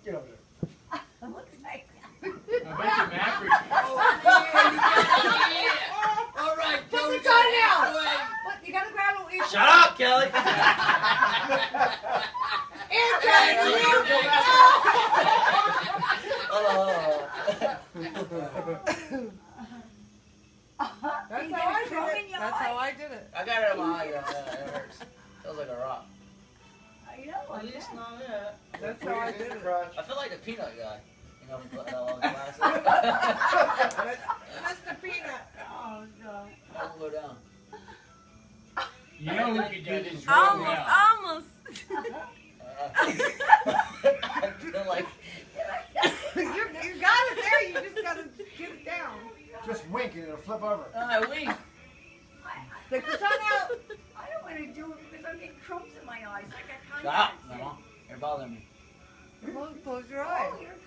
Get over there. It looks like that. I bet you Maverick. All right, Put Joey, the tongue get out. away. What, you gotta grab it. Shut up, Kelly. Air tag, That's how I did it. That's how I did it. I got it in my eye. Yeah, it hurts. Feels like a rock. I know. At least not yet. That's how I did it. I feel like the peanut guy. You know, glasses. Mr. Peanut. Oh, God. I'll go down. You know who could do this real well. Almost. I feel like You got it there. You just gotta get it down. Just wink and it'll flip over. I wink. Stick the tongue out. I don't want to do it because I'm getting crumbs in my eyes. I got Stop, contacts in. Mama. You're bothering me. Close your eyes. Oh, you're